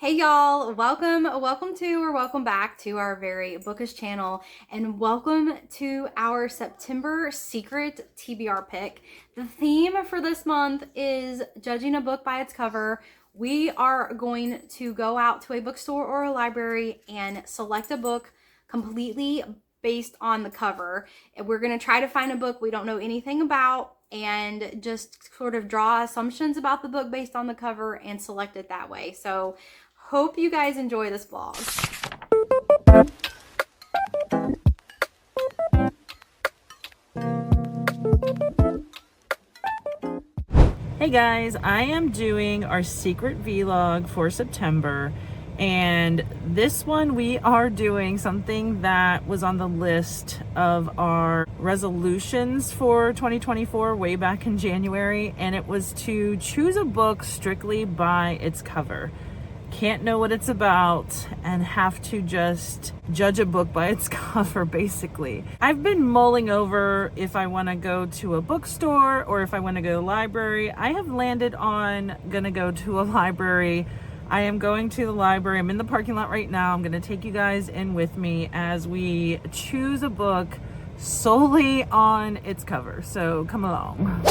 Hey y'all, welcome back to our very bookish channel, and welcome to our September Secret TBR pick. The theme for this month is judging a book by its cover. We are going to go out to a bookstore or a library and select a book completely based on the cover. And we're going to try to find a book we don't know anything about and just sort of draw assumptions about the book based on the cover and select it that way. So hope you guys enjoy this vlog. Hey guys, I am doing our secret vlog for September, and this one we are doing something that was on the list of our resolutions for 2024 way back in January, and it was to choose a book strictly by its cover. Can't know what it's about and have to just judge a book by its cover, basically. I've been mulling over if I want to go to a bookstore or if I want to go to the library. I have landed on gonna go to a library. I am going to the library. I'm in the parking lot right now. I'm gonna take you guys in with me as we choose a book solely on its cover. So come along.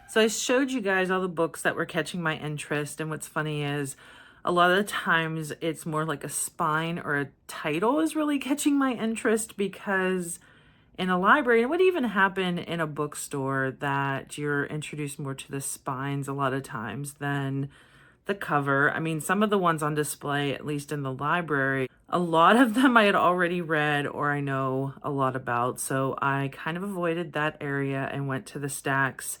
So I showed you guys all the books that were catching my interest, and what's funny is a lot of the times it's more like a spine or a title is really catching my interest, because in a library, it would even happen in a bookstore, that you're introduced more to the spines a lot of times than the cover. I mean, some of the ones on display, at least in the library, a lot of them I had already read or I know a lot about. So I kind of avoided that area and went to the stacks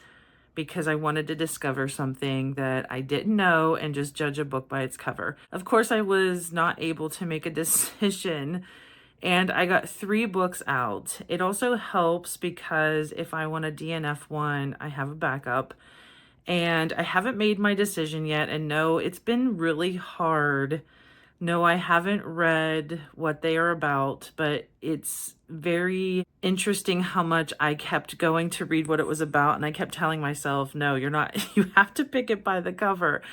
because I wanted to discover something that I didn't know and just judge a book by its cover. Of course, I was not able to make a decision, and I got 3 books out. It also helps because if I want to DNF one, I have a backup. And I haven't made my decision yet, and no, it's been really hard. No, I haven't read what they are about, but it's very interesting how much I kept going to read what it was about, and I kept telling myself, no, you're not, you have to pick it by the cover.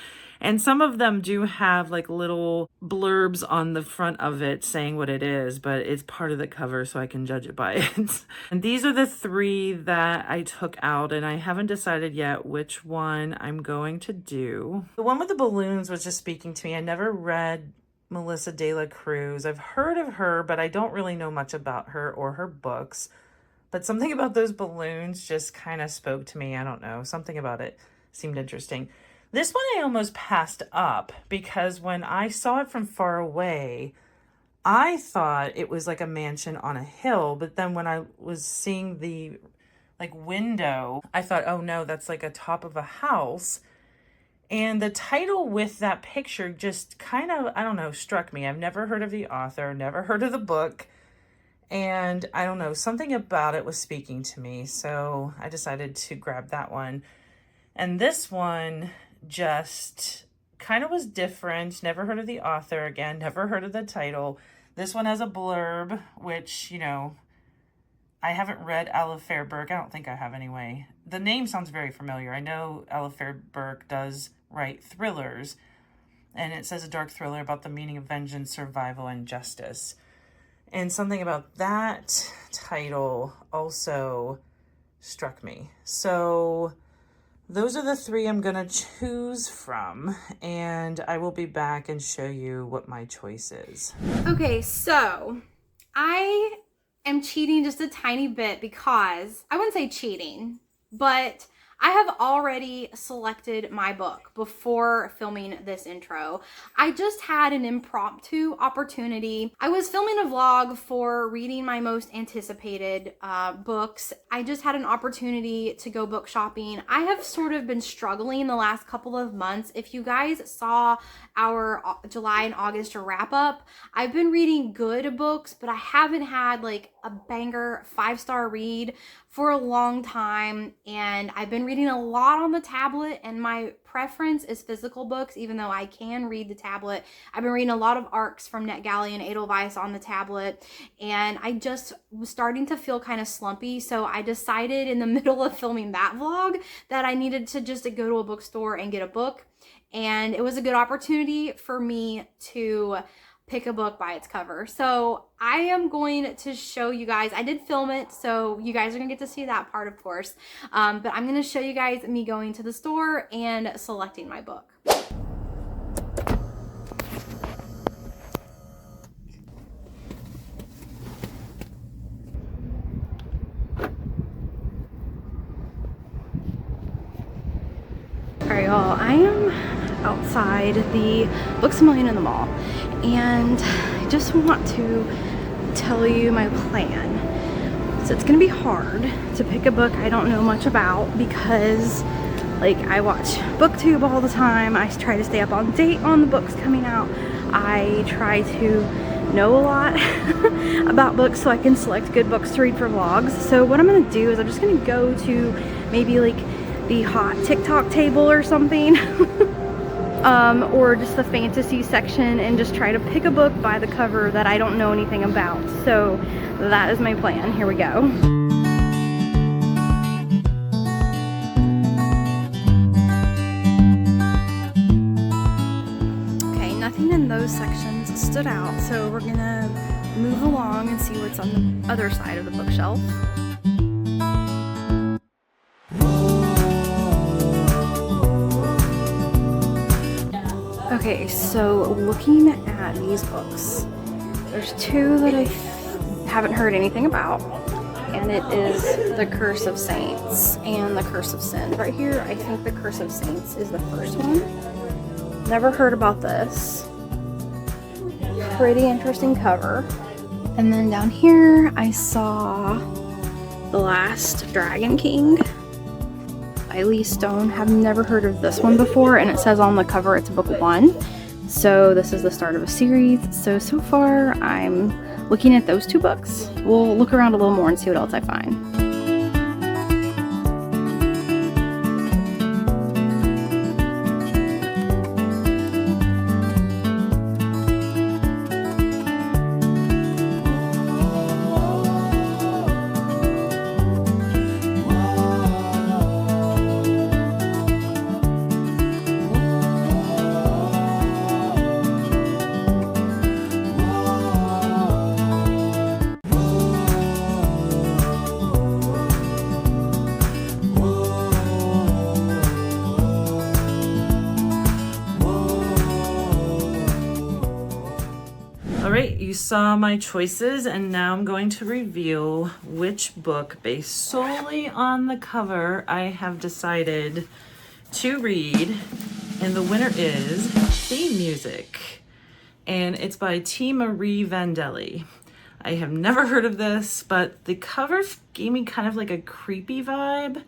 And some of them do have like little blurbs on the front of it saying what it is, but it's part of the cover, so I can judge it by it. And these are the 3 that I took out, and I haven't decided yet which one I'm going to do. The one with the balloons was just speaking to me. I never read Melissa De La Cruz. I've heard of her, but I don't really know much about her or her books. But something about those balloons just kind of spoke to me. I don't know. Something about it seemed interesting. This one I almost passed up because when I saw it from far away, I thought it was like a mansion on a hill. But then when I was seeing the like window, I thought, oh no, that's like a top of a house. And the title with that picture just kind of, I don't know, struck me. I've never heard of the author, never heard of the book. And I don't know, something about it was speaking to me. So I decided to grab that one. And this one just kind of was different. Never heard of the author again, never heard of the title. This one has a blurb, which, you know, I haven't read Ella Fairburg. I don't think I have anyway. The name sounds very familiar. I know Ella Fairburg does write thrillers, and it says a dark thriller about the meaning of vengeance, survival, and justice. And something about that title also struck me. So those are the 3 I'm going to choose from, and I will be back and show you what my choice is. Okay, so I am cheating just a tiny bit because, I wouldn't say cheating, but I have already selected my book before filming this intro. I just had an impromptu opportunity. I was filming a vlog for reading my most anticipated books. I just had an opportunity to go book shopping. I have sort of been struggling the last couple of months. If you guys saw our July and August wrap up, I've been reading good books, but I haven't had like a banger 5-star read for a long time, and I've been reading a lot on the tablet, and my preference is physical books, even though I can read the tablet. I've been reading a lot of ARCs from NetGalley and Edelweiss on the tablet, and I just was starting to feel kind of slumpy, so I decided in the middle of filming that vlog that I needed to just go to a bookstore and get a book, and it was a good opportunity for me to pick a book by its cover. So I am going to show you guys, I did film it, so you guys are gonna get to see that part, of course, but I'm gonna show you guys me going to the store and selecting my book. Alright y'all, I am outside the Books A Million in the mall, and I just want to tell you my plan. So it's gonna be hard to pick a book I don't know much about because like I watch BookTube all the time. I try to stay up on date on the books coming out. I try to know a lot about books so I can select good books to read for vlogs. So what I'm gonna do is I'm just gonna go to maybe like the hot TikTok table or something or just the fantasy section and just try to pick a book by the cover that I don't know anything about. So that is my plan. Here we go. Okay, nothing in those sections stood out, so we're gonna move along and see what's on the other side of the bookshelf. Okay, so looking at these books, there's 2 that I haven't heard anything about, and it is The Curse of Saints and The Curse of Sin. Right here, I think The Curse of Saints is the first one. Never heard about this. Pretty interesting cover. And then down here, I saw The Last Dragon King. by Lee Stone. Have never heard of this one before, and it says on the cover it's book 1. So this is the start of a series. So far I'm looking at those 2 books. We'll look around a little more and see what else I find. Alright, you saw my choices, and now I'm going to reveal which book, based solely on the cover, I have decided to read. And the winner is Theme Music, and it's by T. Marie Vandelli. I have never heard of this, but the cover gave me kind of like a creepy vibe.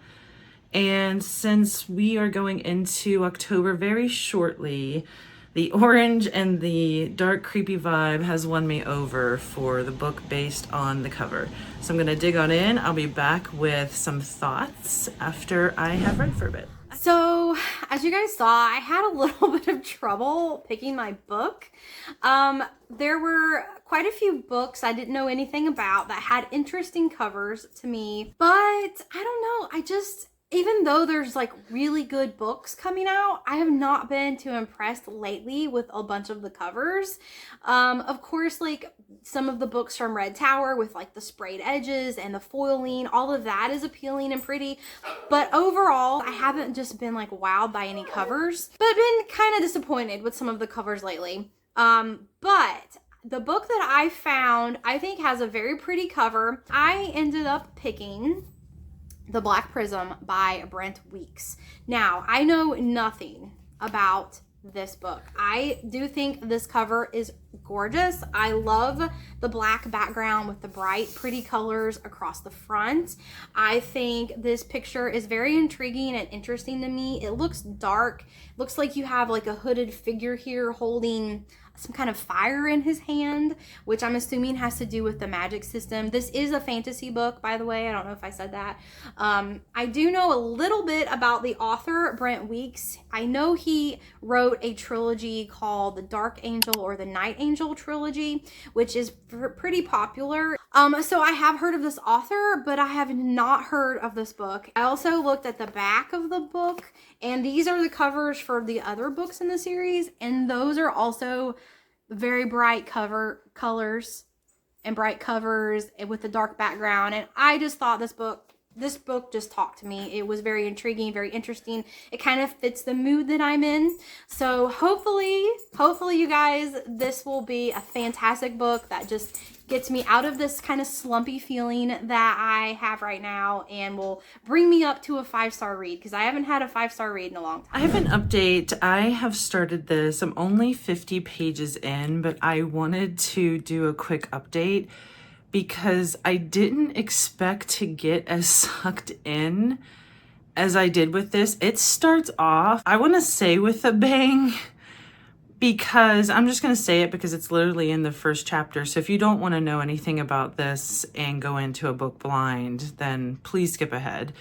And since we are going into October very shortly, the orange and the dark creepy vibe has won me over for the book based on the cover. So I'm gonna dig on in. I'll be back with some thoughts after I have read for a bit. So, as you guys saw, I had a little bit of trouble picking my book. There were quite a few books I didn't know anything about that had interesting covers to me, but I don't know, even though there's like really good books coming out, I have not been too impressed lately with a bunch of the covers. Of course, like some of the books from Red Tower with like the sprayed edges and the foiling, all of that is appealing and pretty. But overall, I haven't just been like wowed by any covers, but I've been kind of disappointed with some of the covers lately. But the book that I found, I think has a very pretty cover. I ended up picking The Black Prism by Brent Weeks. Now, I know nothing about this book. I do think this cover is gorgeous. I love the black background with the bright, pretty colors across the front. I think this picture is very intriguing and interesting to me. It looks dark. Looks like you have like a hooded figure here holding some kind of fire in his hand, which I'm assuming has to do with the magic system. This is a fantasy book, by the way. I don't know if I said that. I do know a little bit about the author, Brent Weeks. I know he wrote a trilogy called the Dark Angel or the Night Angel trilogy, which is pretty popular. So I have heard of this author, but I have not heard of this book. I also looked at the back of the book, and these are the covers for the other books in the series, and those are also very bright colors and bright covers with the dark background. And I just thought this book just talked to me. It was very intriguing, very interesting. It kind of fits the mood that I'm in. So hopefully you guys, this will be a fantastic book that just gets me out of this kind of slumpy feeling that I have right now and will bring me up to a 5-star read, because I haven't had a 5-star read in a long time. I have an update. I have started this. I'm only 50 pages in, but I wanted to do a quick update because I didn't expect to get as sucked in as I did with this. It starts off, I want to say, with a bang, because I'm just going to say it because it's literally in the first chapter. So if you don't want to know anything about this and go into a book blind, then please skip ahead.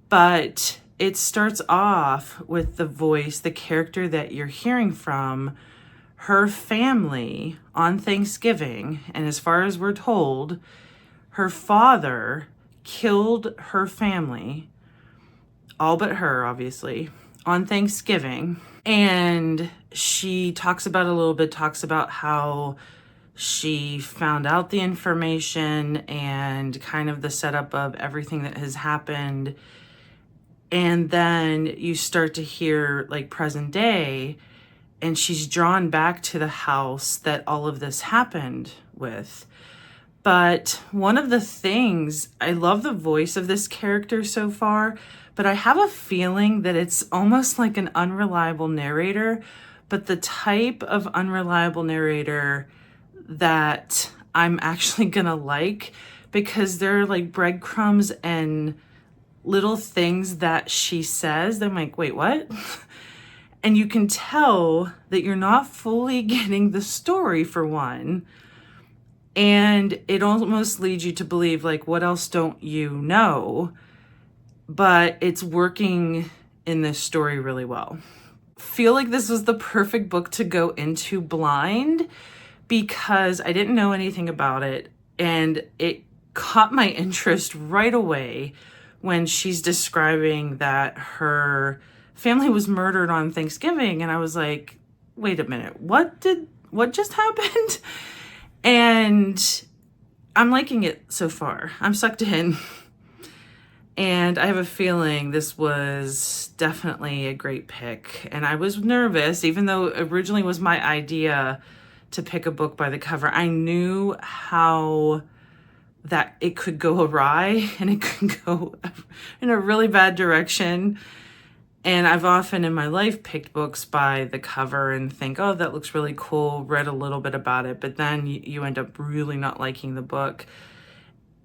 But it starts off with the voice, the character that you're hearing from, her family on Thanksgiving. And as far as we're told, her father killed her family, all but her, obviously, on Thanksgiving. And she talks about how she found out the information and kind of the setup of everything that has happened. And then you start to hear like present day, and she's drawn back to the house that all of this happened with. But one of the things, I love the voice of this character so far, but I have a feeling that it's almost like an unreliable narrator, but the type of unreliable narrator that I'm actually gonna like, because there are like breadcrumbs and little things that she says. I'm like, wait, what? And you can tell that you're not fully getting the story, for one. And it almost leads you to believe, like, what else don't you know? But it's working in this story really well. Feel like this was the perfect book to go into blind because I didn't know anything about it, and it caught my interest right away when she's describing that her family was murdered on Thanksgiving, and I was like, wait a minute, what just happened? And I'm liking it so far. I'm sucked in. And I have a feeling this was definitely a great pick. And I was nervous, even though originally was my idea to pick a book by the cover. I knew how that it could go awry and it could go in a really bad direction. And I've often in my life picked books by the cover and think, oh, that looks really cool, read a little bit about it, but then you end up really not liking the book.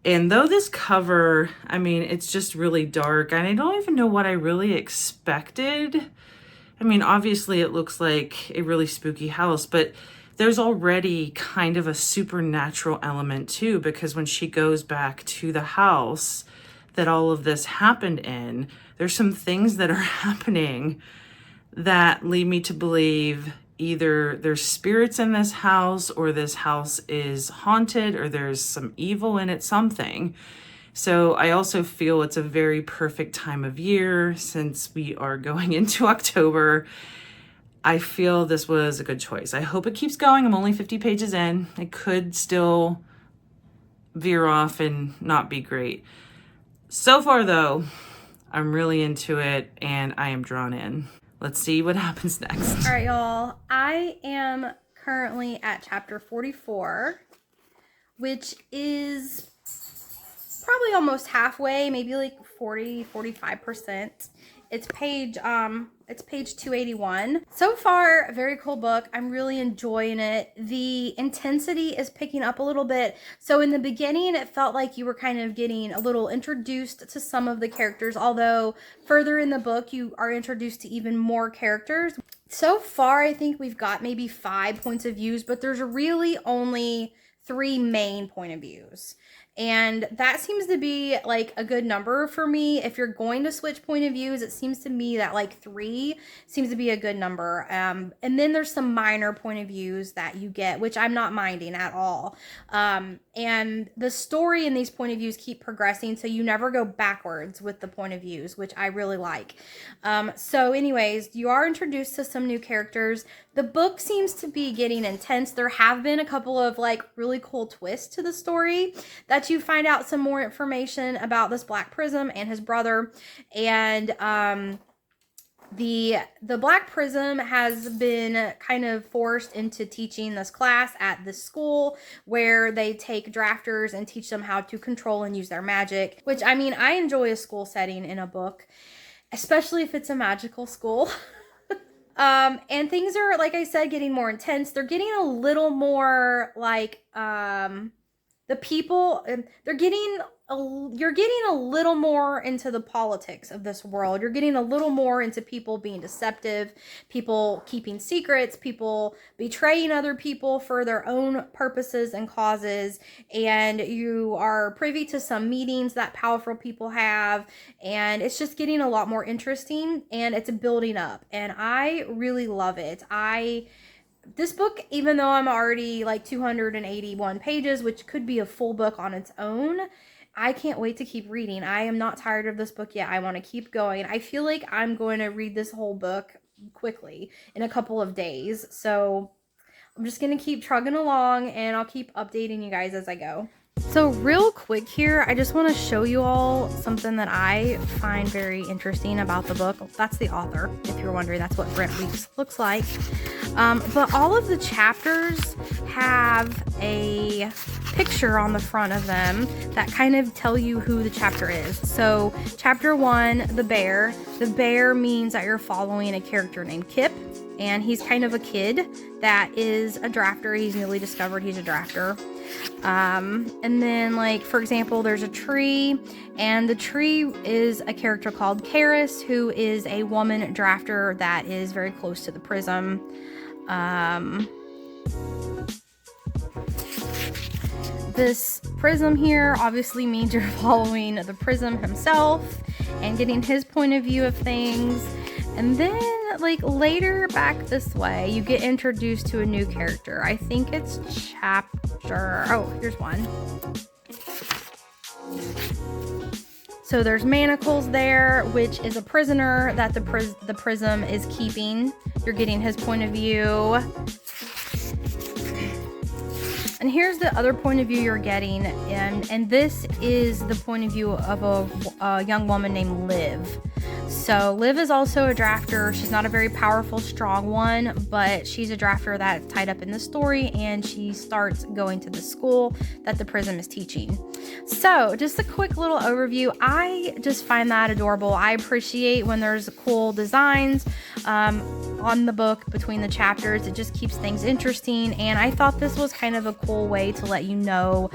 And though this cover, I mean, it's just really dark, and I don't even know what I really expected. I mean, obviously it looks like a really spooky house, but there's already kind of a supernatural element too, because when she goes back to the house that all of this happened in, there's some things that are happening that lead me to believe either there's spirits in this house, or this house is haunted, or there's some evil in it, something. So I also feel it's a very perfect time of year since we are going into October. I feel this was a good choice. I hope it keeps going. I'm only 50 pages in. It could still veer off and not be great. So far though, I'm really into it and I am drawn in. Let's see what happens next. All right, y'all. I am currently at chapter 44, which is probably almost halfway, maybe like 45%. It's page 281. So far, a very cool book. I'm really enjoying it. The intensity is picking up a little bit. So in the beginning, it felt like you were kind of getting a little introduced to some of the characters, although further in the book, you are introduced to even more characters. So far, I think we've got maybe 5 points of views, but there's really only 3 main point of views. And that seems to be like a good number for me. If you're going to switch point of views, it seems to me that like 3 seems to be a good number. And then there's some minor point of views that you get, which I'm not minding at all. And the story in these point of views keep progressing, so you never go backwards with the point of views, which I really like. So anyways, you are introduced to some new characters. The book seems to be getting intense. There have been a couple of like really cool twists to the story that you find out some more information about this Black Prism and his brother. And the Black Prism has been kind of forced into teaching this class at this school where they take drafters and teach them how to control and use their magic, which, I mean, I enjoy a school setting in a book, especially if it's a magical school. And things are, like I said, getting more intense. They're getting a little more like, the people, you're getting a little more into the politics of this world. You're getting a little more into people being deceptive, people keeping secrets, people betraying other people for their own purposes and causes. And you are privy to some meetings that powerful people have. And it's just getting a lot more interesting, and it's building up. And I really love it. This book, even though I'm already like 281 pages, which could be a full book on its own, I can't wait to keep reading. I am not tired of this book yet. I want to keep going. I feel like I'm going to read this whole book quickly in a couple of days. So I'm just going to keep trugging along, and I'll keep updating you guys as I go. So real quick here, I just want to show you all something that I find very interesting about the book. That's the author, if you're wondering. That's what Brent Weeks looks like. But all of the chapters have a picture on the front of them that kind of tell you who the chapter is. So chapter 1, the bear. The bear means that you're following a character named Kip. And he's kind of a kid that is a drafter. He's newly discovered he's a drafter. And then, like, for example, there's a tree, and the tree is a character called Karis, who is a woman drafter that is very close to the prism. This prism here obviously means you're following the prism himself and getting his point of view of things. And then, like, later back this way, you get introduced to a new character. I think it's chapter... Oh, here's one. So there's Manacles there, which is a prisoner that the prism is keeping. You're getting his point of view. And here's the other point of view you're getting, and this is the point of view of a young woman named Liv. So Liv is also a drafter. She's not a very powerful, strong one, but she's a drafter that's tied up in the story, and she starts going to the school that the prism is teaching. So just a quick little overview. I just find that adorable. I appreciate when there's cool designs on the book between the chapters. It just keeps things interesting, and I thought this was kind of a cool way to let you know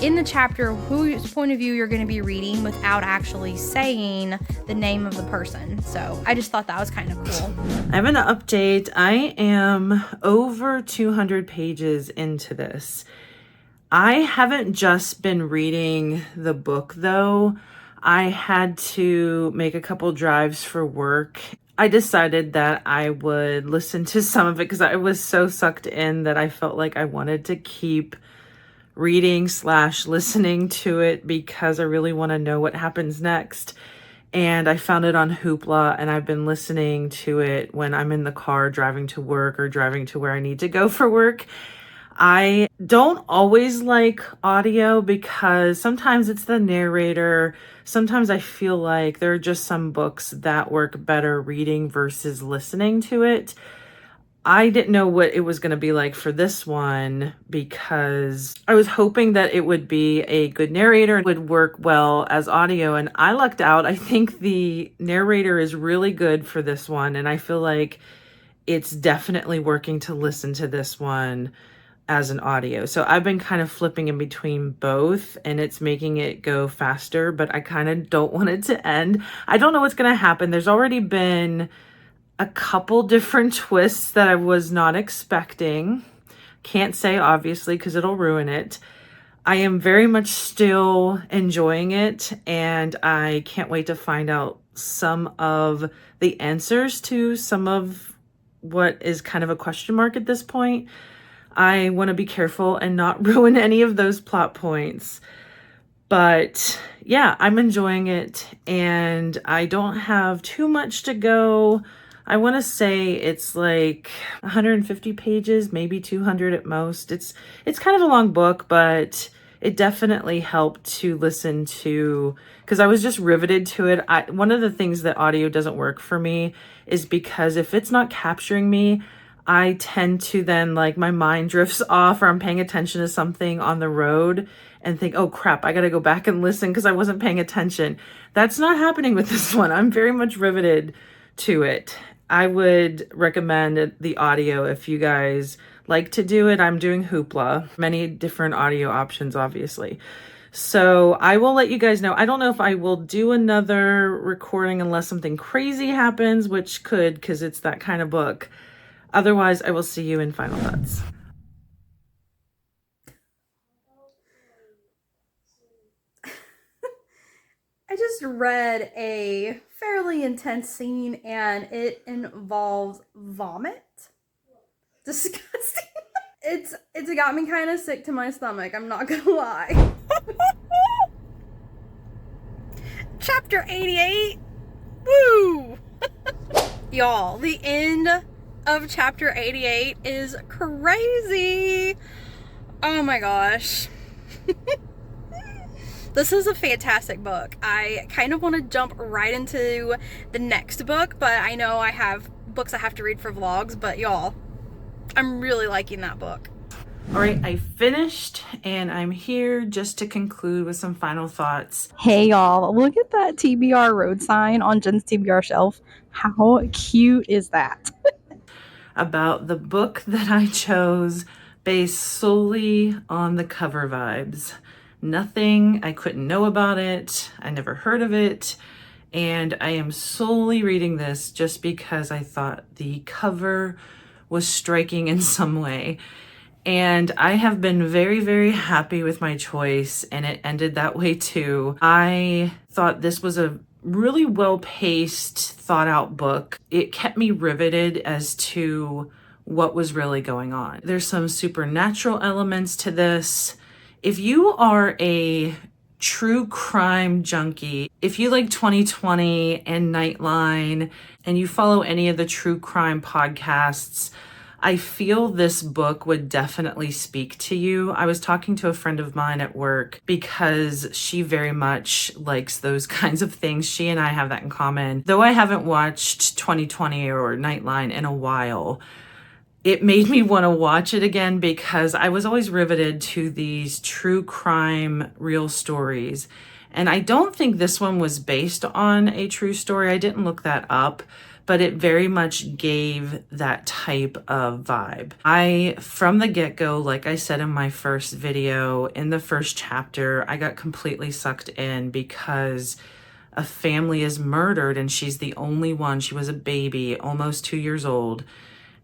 in the chapter whose point of view you're going to be reading without actually saying the name of the person. So I just thought that was kind of cool. I have an update. I am over 200 pages into this. I haven't just been reading the book though. I had to make a couple drives for work. I decided that I would listen to some of it because I was so sucked in that I felt like I wanted to keep reading / listening to it because I really want to know what happens next. And I found it on Hoopla, and I've been listening to it when I'm in the car driving to work or driving to where I need to go for work. I don't always like audio because sometimes it's the narrator. Sometimes I feel like there are just some books that work better reading versus listening to it. I didn't know what it was going to be like for this one because I was hoping that it would be a good narrator and would work well as audio, and I lucked out. I think the narrator is really good for this one, and I feel like it's definitely working to listen to this one as an audio. So I've been kind of flipping in between both, and it's making it go faster, but I kind of don't want it to end. I don't know what's going to happen. There's already been a couple different twists that I was not expecting. Can't say obviously because it'll ruin it. I am very much still enjoying it, and I can't wait to find out some of the answers to some of what is kind of a question mark at this point. I want to be careful and not ruin any of those plot points. But yeah, I'm enjoying it, and I don't have too much to go. I want to say it's like 150 pages, maybe 200 at most. It's kind of a long book, but it definitely helped to listen to because I was just riveted to it. One of the things that audio doesn't work for me is because if it's not capturing me, I tend to then, like, my mind drifts off, or I'm paying attention to something on the road and think, oh crap, I gotta go back and listen because I wasn't paying attention. That's not happening with this one. I'm very much riveted to it. I would recommend the audio if you guys like to do it. I'm doing Hoopla, many different audio options, obviously. So I will let you guys know. I don't know if I will do another recording unless something crazy happens, which could, because it's that kind of book. Otherwise, I will see you in final thoughts. I just read a fairly intense scene, and it involves vomit. Disgusting. It's got me kind of sick to my stomach, I'm not gonna lie. Chapter 88. Woo! Y'all, the end of chapter 88 is crazy. Oh my gosh. This is a fantastic book. I kind of want to jump right into the next book, but I know I have books I have to read for vlogs, but y'all, I'm really liking that book. All right, I finished, and I'm here just to conclude with some final thoughts. Hey y'all, look at that TBR road sign on Jen's TBR shelf. How cute is that? About the book that I chose based solely on the cover vibes. Nothing I couldn't know about it. I never heard of it. And I am solely reading this just because I thought the cover was striking in some way. And I have been very, very happy with my choice, and it ended that way too. I thought this was a really well-paced, thought-out book. It kept me riveted as to what was really going on. There's some supernatural elements to this. If you are a true crime junkie, if you like 2020 and Nightline, and you follow any of the true crime podcasts, I feel this book would definitely speak to you. I was talking to a friend of mine at work because she very much likes those kinds of things. She and I have that in common. Though I haven't watched 2020 or Nightline in a while, it made me want to watch it again because I was always riveted to these true crime real stories. And I don't think this one was based on a true story. I didn't look that up, but it very much gave that type of vibe. From the get-go, like I said in my first video, in the first chapter, I got completely sucked in because a family is murdered and she's the only one. She was a baby, almost 2 years old,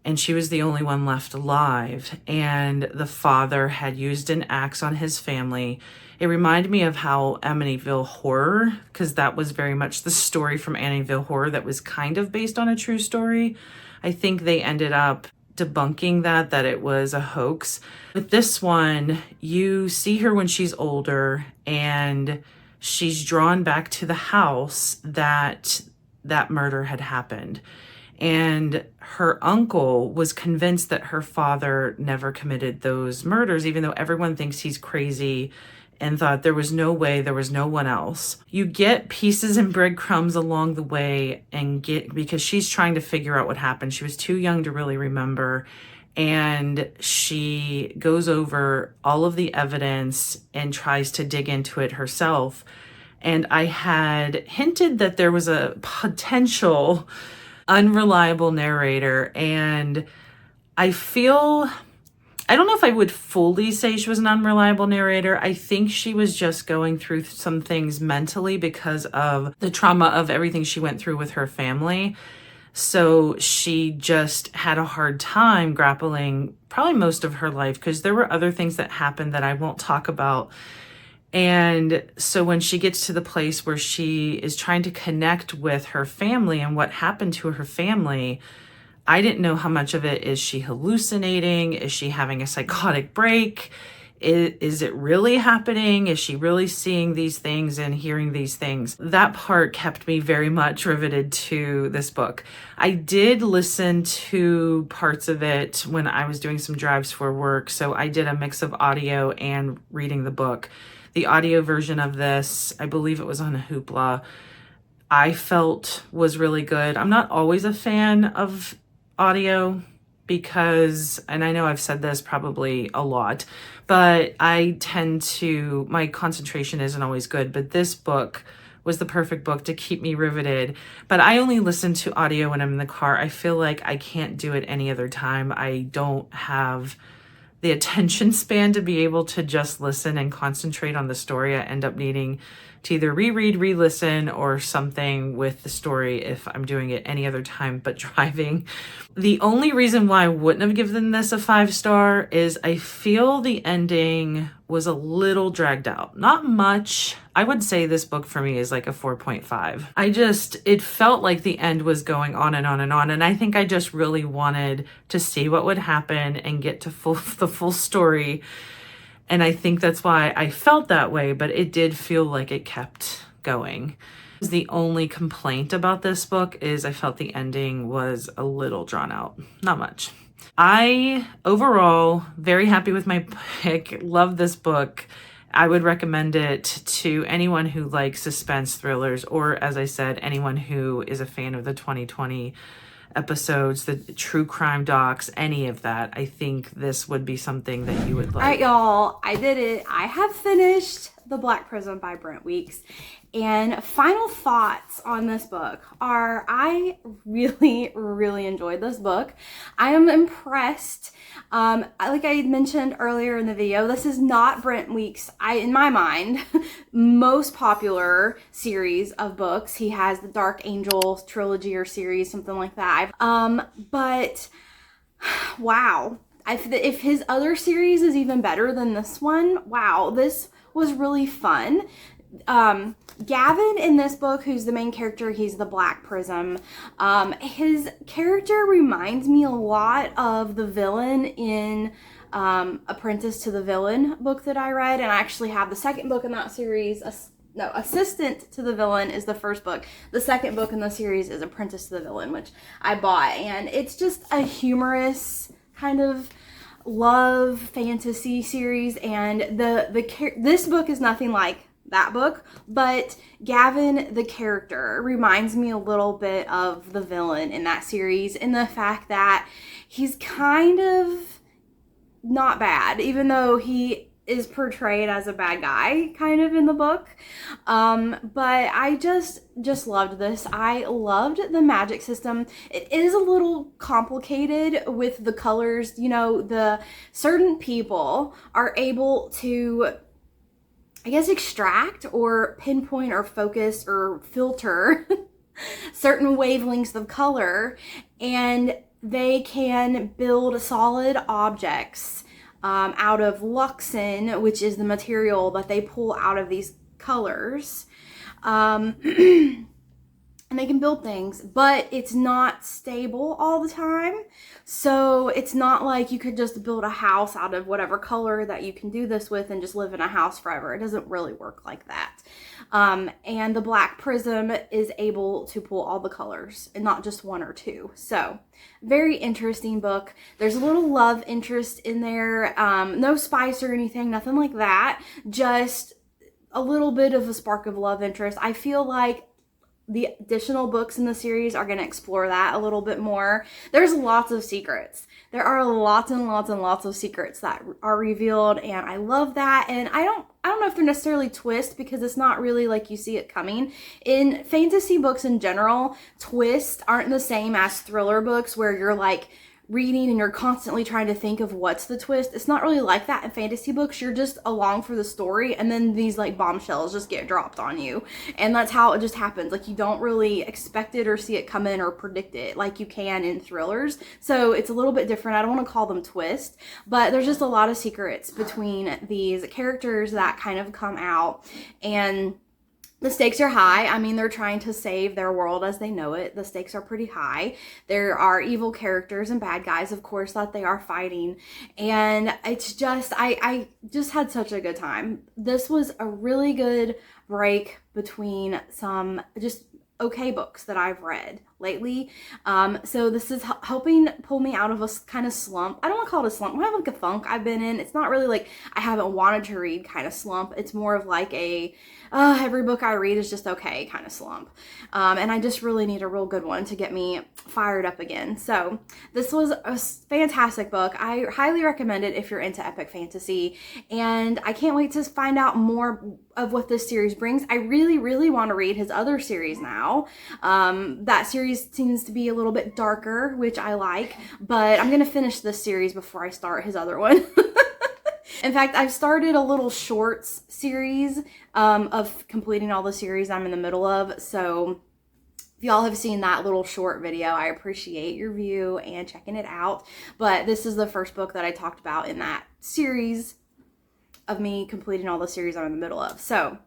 and she was the only one left alive. And the father had used an axe on his family. It reminded me of how Amityville Horror, because that was very much the story from Amityville Horror that was kind of based on a true story. I think they ended up debunking that it was a hoax. With this one, you see her when she's older and she's drawn back to the house that murder had happened. And her uncle was convinced that her father never committed those murders, even though everyone thinks he's crazy and thought there was no way, there was no one else. You get pieces and breadcrumbs along the way because she's trying to figure out what happened. She was too young to really remember. And she goes over all of the evidence and tries to dig into it herself. And I had hinted that there was a potential unreliable narrator, and I don't know if I would fully say she was an unreliable narrator. I think she was just going through some things mentally because of the trauma of everything she went through with her family. So she just had a hard time grappling probably most of her life because there were other things that happened that I won't talk about. And so when she gets to the place where she is trying to connect with her family and what happened to her family, I didn't know how much of it is she hallucinating? Is she having a psychotic break? Is it really happening? Is she really seeing these things and hearing these things? That part kept me very much riveted to this book. I did listen to parts of it when I was doing some drives for work, so I did a mix of audio and reading the book. The audio version of this, I believe it was on Hoopla, I felt was really good. I'm not always a fan of audio because, and I know I've said this probably a lot, but my concentration isn't always good, but this book was the perfect book to keep me riveted. But I only listen to audio when I'm in the car. I feel like I can't do it any other time. I don't have the attention span to be able to just listen and concentrate on the story. I end up needing to either reread, re-listen, or something with the story if I'm doing it any other time but driving. The only reason why I wouldn't have given this a 5-star is I feel the ending was a little dragged out. Not much. I would say this book for me is like a 4.5. It felt like the end was going on and on and on. And I think I just really wanted to see what would happen and get to the full story. And I think that's why I felt that way, but it did feel like it kept going. The only complaint about this book is I felt the ending was a little drawn out. Not much. Overall, very happy with my pick. Love this book. I would recommend it to anyone who likes suspense thrillers, or as I said, anyone who is a fan of the 2020 episodes, the true crime docs, any of that. I think this would be something that you would like. All right, y'all, I did it. I have finished The Black Prism by Brent Weeks. And final thoughts on this book are I really, really enjoyed this book. I am impressed. Like I mentioned earlier in the video, this is not Brent Weeks', in my mind, most popular series of books. He has the Dark Angel trilogy or series, something like that. But wow. If his other series is even better than this one, wow, this was really fun. Gavin in this book, who's the main character, he's the Black Prism. His character reminds me a lot of the villain in Apprentice to the Villain book that I read, and I actually have the second book in that series. No, Assistant to the Villain is the first book. The second book in the series is Apprentice to the Villain, which I bought, and it's just a humorous kind of love fantasy series, and this book is nothing like that book, but Gavin, the character, reminds me a little bit of the villain in that series in the fact that he's kind of not bad, even though he is portrayed as a bad guy kind of in the book. But I just loved this. I loved the magic system. It is a little complicated with the colors. You know, the certain people are able to, I guess, extract or pinpoint or focus or filter certain wavelengths of color, and they can build solid objects out of luxin, which is the material that they pull out of these colors. And they can build things, but it's not stable all the time. So it's not like you could just build a house out of whatever color that you can do this with and just live in a house forever. It doesn't really work like that. And the Black Prism is able to pull all the colors and not just one or two. So very interesting book. There's a little love interest in there. No spice or anything, nothing like that. Just a little bit of a spark of love interest. I feel like the additional books in the series are going to explore that a little bit more. There's lots of secrets. There are lots and lots and lots of secrets that are revealed, and I love that. And I don't know if they're necessarily twists, because it's not really like you see it coming. In fantasy books in general, twists aren't the same as thriller books where you're like reading and you're constantly trying to think of what's the twist. It's not really like that in fantasy books. You're just along for the story, and then these like bombshells just get dropped on you, and that's how it just happens. Like, you don't really expect it or see it come in or predict it like you can in thrillers. So it's a little bit different. I don't want to call them twists, but there's just a lot of secrets between these characters that kind of come out, and the stakes are high. I mean, they're trying to save their world as they know it. The stakes are pretty high. There are evil characters and bad guys, of course, that they are fighting. And it's just, I just had such a good time. This was a really good break between some just okay books that I've read lately. So this is helping pull me out of a kind of slump. I don't want to call it a slump. I have like a funk I've been in. It's not really like I haven't wanted to read kind of slump. It's more of like a every book I read is just okay kind of slump. And I just really need a real good one to get me fired up again. So this was a fantastic book. I highly recommend it if you're into epic fantasy, and I can't wait to find out more of what this series brings. I really, really want to read his other series now. That series seems to be a little bit darker, which I like, but I'm going to finish this series before I start his other one. In fact, I've started a little shorts series of completing all the series I'm in the middle of. So if y'all have seen that little short video, I appreciate your view and checking it out. But this is the first book that I talked about in that series of me completing all the series I'm in the middle of. So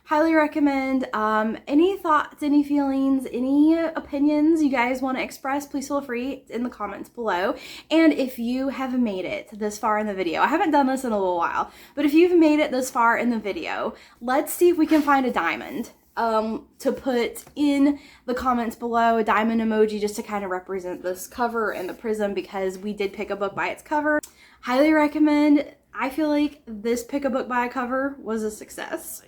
highly recommend. Any thoughts, any feelings, any opinions you guys want to express, please feel free in the comments below. And if you have made it this far in the video, I haven't done this in a little while, but if you've made it this far in the video, let's see if we can find a diamond to put in the comments below, a diamond emoji, just to kind of represent this cover and the prism, because we did pick a book by its cover. Highly recommend. I feel like this pick a book by a cover was a success.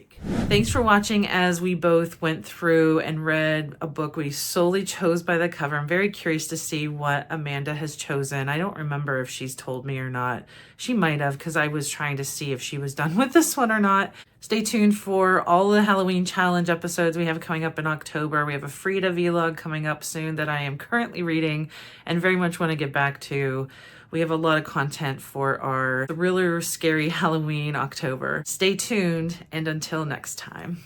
Thanks for watching as we both went through and read a book we solely chose by the cover. I'm very curious to see what Amanda has chosen. I don't remember if she's told me or not. She might have, because I was trying to see if she was done with this one or not. Stay tuned for all the Halloween challenge episodes we have coming up in October. We have a Frida vlog coming up soon that I am currently reading and very much want to get back to. We have a lot of content for our thriller, scary Halloween October. Stay tuned, and until next time.